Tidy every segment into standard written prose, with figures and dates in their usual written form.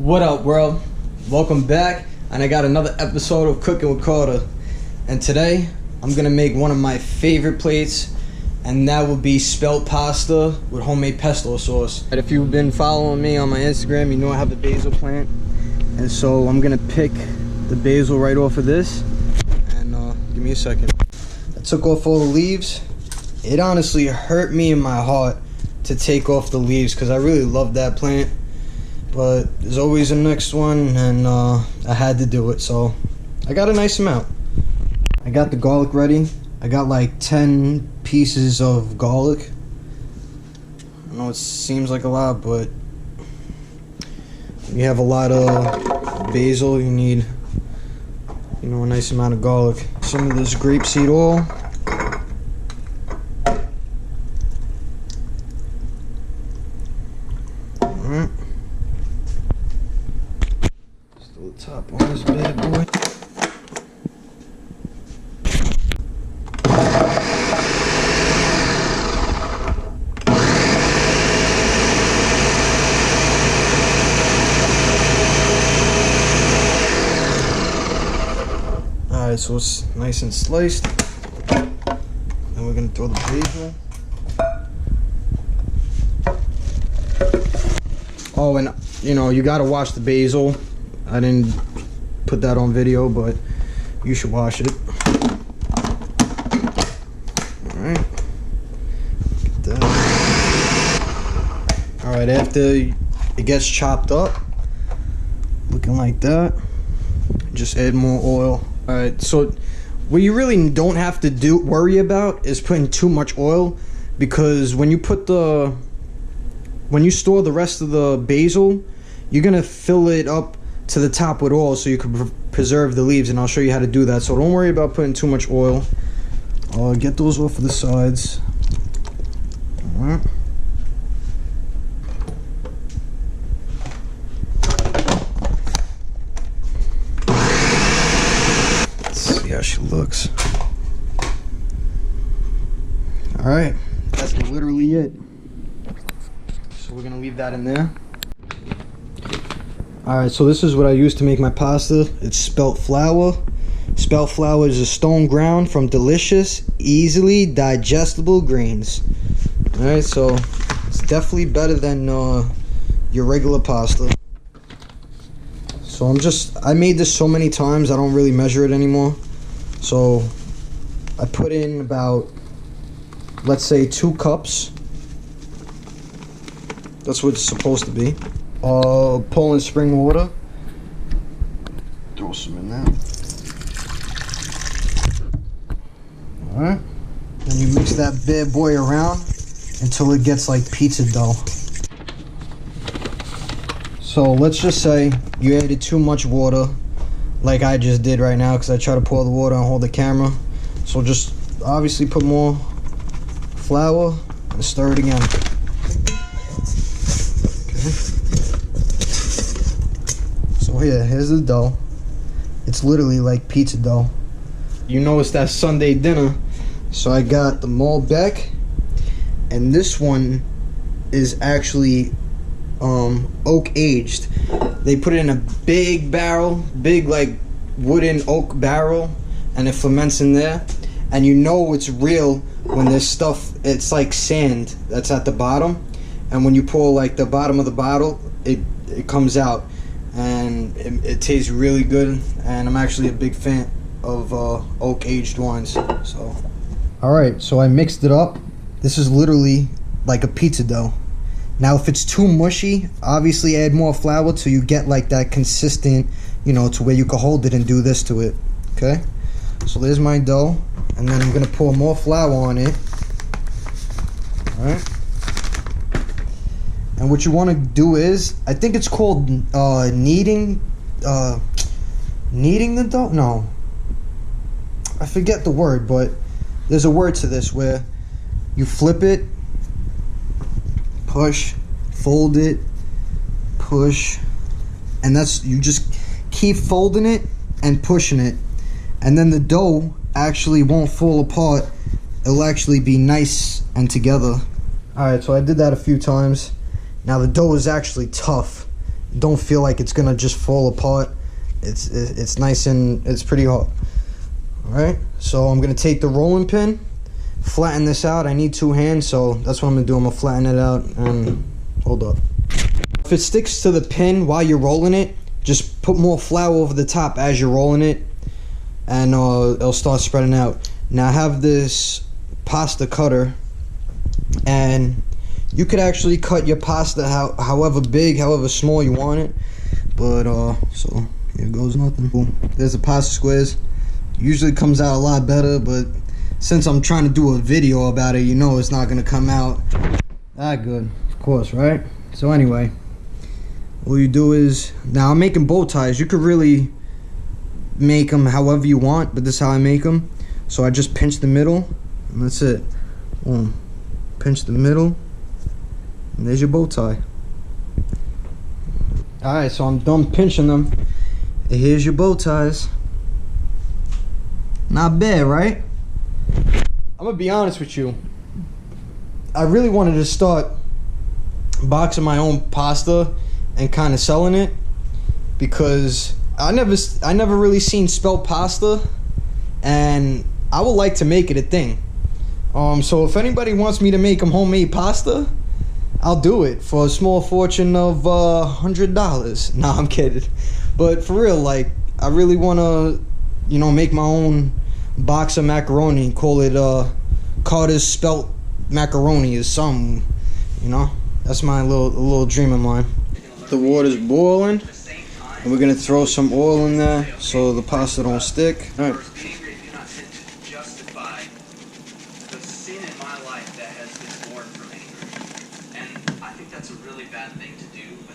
What up, world? Welcome back, and I got another episode of Cooking with Carter. And today, I'm gonna make one of my favorite plates, and that would be spelt pasta with homemade pesto sauce. And if you've been following me on my Instagram, you know I have the basil plant, and so I'm gonna pick the basil right off of this. And give me a second. I took off all the leaves. It honestly hurt me in my heart to take off the leaves because I really love that plant. But there's always a next one, and I had to do it, so I got a nice amount. I got the garlic ready. I got like 10 pieces of garlic. I know it seems like a lot, but when you have a lot of basil, you need, a nice amount of garlic. Some of this grapeseed oil. Alright. Top on this bad boy. Alright, so it's nice and sliced. Then we're gonna throw the basil. Oh, and you gotta wash the basil. I didn't put that on video, but you should wash it. Alright. Alright, after it gets chopped up, looking like that, just add more oil. Alright, so what you really don't have to worry about is putting too much oil, because when you store the rest of the basil, you're gonna fill it up to the top with oil so you can preserve the leaves, and I'll show you how to do that. So don't worry about putting too much oil. Get those off of the sides. Alright. Let's see how she looks. Alright, that's literally it. So we're gonna leave that in there. Alright, so this is what I use to make my pasta. It's spelt flour. Spelt flour is a stone ground from delicious, easily digestible grains. Alright, so it's definitely better than your regular pasta. So I made this so many times I don't really measure it anymore. So I put in about, let's say, 2 cups. That's what it's supposed to be. Poland spring water. Throw some in there. Alright. And you mix that bad boy around until it gets like pizza dough. So let's just say you added too much water, like I just did right now, because I try to pour the water and hold the camera. So just obviously put more flour and stir it again. Here's the dough. It's literally like pizza dough. It's that Sunday dinner, so I got the Malbec, and this one is actually oak aged. They put it in a big barrel, big like wooden oak barrel, and it ferments in there. And it's real when there's stuff, it's like sand that's at the bottom, and when you pour like the bottom of the bottle, it comes out. And it tastes really good, and I'm actually a big fan of oak aged wines. So alright, so I mixed it up. This is literally like a pizza dough. Now if it's too mushy, obviously add more flour till you get like that consistent, to where you can hold it and do this to it. Okay, so there's my dough, and then I'm gonna pour more flour on it. Alright. And what you want to do is, I think it's called kneading the dough? No. I forget the word, but there's a word to this where you flip it, push, fold it, push, and you just keep folding it and pushing it. And then the dough actually won't fall apart. It'll actually be nice and together. Alright, so I did that a few times. Now the dough is actually tough. don't feel like it's gonna just fall apart. It's nice and it's pretty hot. All right, so I'm gonna take the rolling pin, flatten this out. I need 2 hands, so that's what I'm gonna do. I'm gonna flatten it out and hold up. If it sticks to the pin while you're rolling it, just put more flour over the top as you're rolling it, and it'll start spreading out. Now I have this pasta cutter, and you could actually cut your pasta however big, however small you want it. But so here goes nothing. Boom. There's the pasta squares. Usually comes out a lot better, but since I'm trying to do a video about it, you know it's not gonna come out that good, of course, right? So anyway, all you do is, now I'm making bow ties. You could really make them however you want, but this is how I make them. So I just pinch the middle, and that's it. Boom. Pinch the middle, and there's your bow tie. Alright, so I'm done pinching them. And here's your bow ties. Not bad, right? I'm gonna be honest with you. I really wanted to start boxing my own pasta and kind of selling it, because I never really seen spelt pasta, and I would like to make it a thing. So if anybody wants me to make them homemade pasta, I'll do it for a small fortune of $100. Nah, I'm kidding. But for real, like, I really want to, you know, make my own box of macaroni. Call it Carter's spelt macaroni or something. You know, that's my little dream of mine. The water's boiling, and we're gonna throw some oil in there so the pasta don't stick. All right.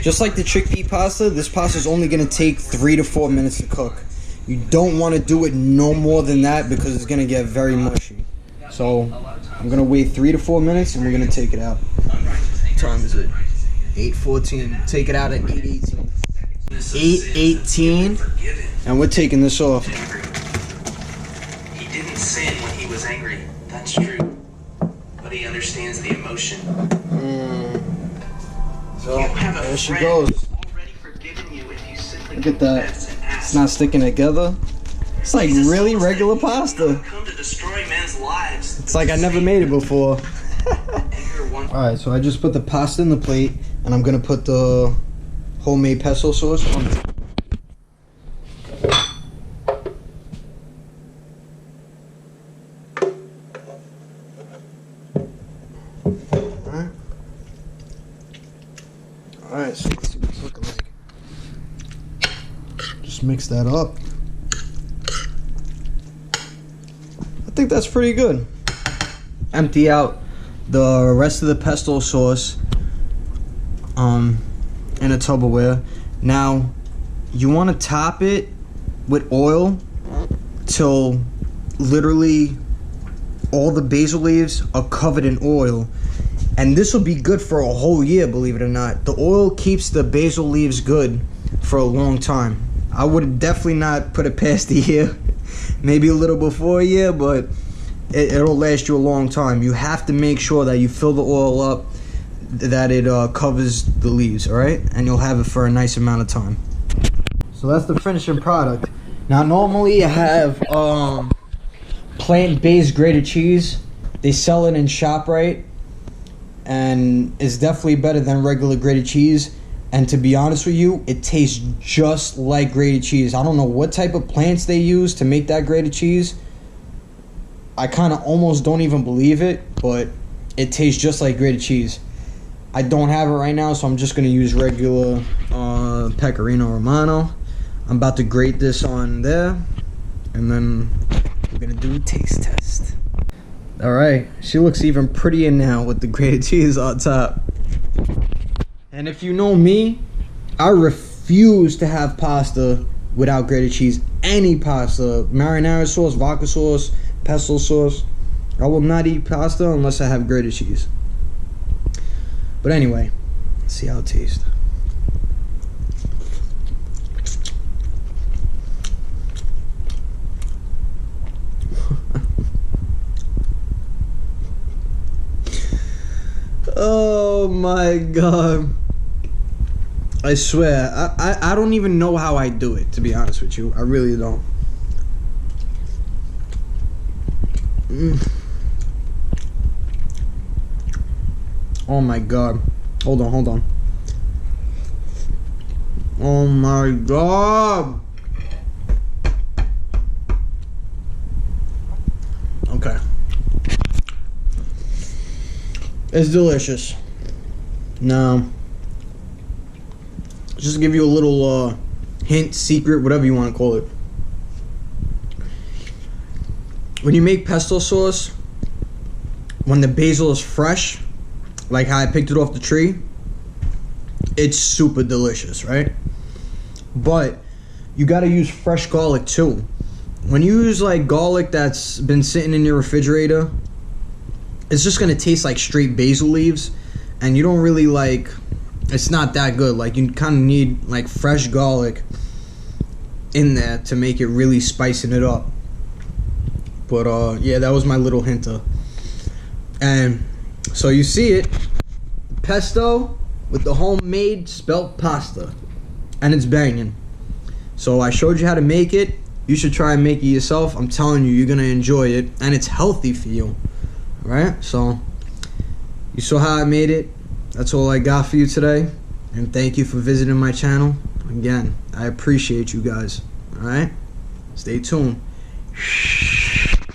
Just like the chickpea pasta, this pasta is only going to take 3 to 4 minutes to cook. You don't want to do it no more than that, because it's going to get very mushy. So I'm going to wait 3 to 4 minutes, and we're going to take it out. What time is it? 8:14. Take it out at 8:18. 8:18, and we're taking this off. He didn't sin when he was angry. That's true. But he understands the emotion. So there she goes. Look at that. It's not sticking together. It's like really regular pasta. It's like I never made it before. Alright, so I just put the pasta in the plate, and I'm gonna put the homemade pesto sauce on it. Alright, so let's see what it's looking like. Just mix that up. I think that's pretty good. Empty out the rest of the pesto sauce in a Tupperware. Now, you want to top it with oil till literally all the basil leaves are covered in oil. And this will be good for a whole year, believe it or not. The oil keeps the basil leaves good for a long time. I would definitely not put it past a year. Maybe a little before a year, but it'll last you a long time. You have to make sure that you fill the oil up, that it covers the leaves, alright? And you'll have it for a nice amount of time. So that's the finishing product. Now normally I have plant-based grated cheese. They sell it in ShopRite, and it's definitely better than regular grated cheese. And to be honest with you, it tastes just like grated cheese. I don't know what type of plants they use to make that grated cheese. I kind of almost don't even believe it, but it tastes just like grated cheese. I don't have it right now, so I'm just going to use regular Pecorino Romano. I'm about to grate this on there, and then we're going to do a taste test. Alright, she looks even prettier now with the grated cheese on top. And if you know me, I refuse to have pasta without grated cheese. Any pasta, marinara sauce, vodka sauce, pesto sauce. I will not eat pasta unless I have grated cheese. But anyway, let's see how it tastes. Oh my god. I swear, I don't even know how I do it, to be honest with you. I really don't. Oh my god. Hold on. Oh my god. Okay. It's delicious. Now, just to give you a little hint, secret, whatever you want to call it. When you make pesto sauce, when the basil is fresh, like how I picked it off the tree, it's super delicious, right? But you gotta use fresh garlic too. When you use like garlic that's been sitting in your refrigerator, it's just gonna taste like straight basil leaves, and you don't really like, it's not that good. Like, you kind of need like fresh garlic in there to make it really spicing it up. But yeah, that was my little hinter. And so you see it, pesto with the homemade spelt pasta, and it's banging. So I showed you how to make it. You should try and make it yourself. I'm telling you, you're gonna enjoy it, and it's healthy for you. All right, so you saw how I made it. That's all I got for you today, and thank you for visiting my channel. Again, I appreciate you guys. All right, stay tuned.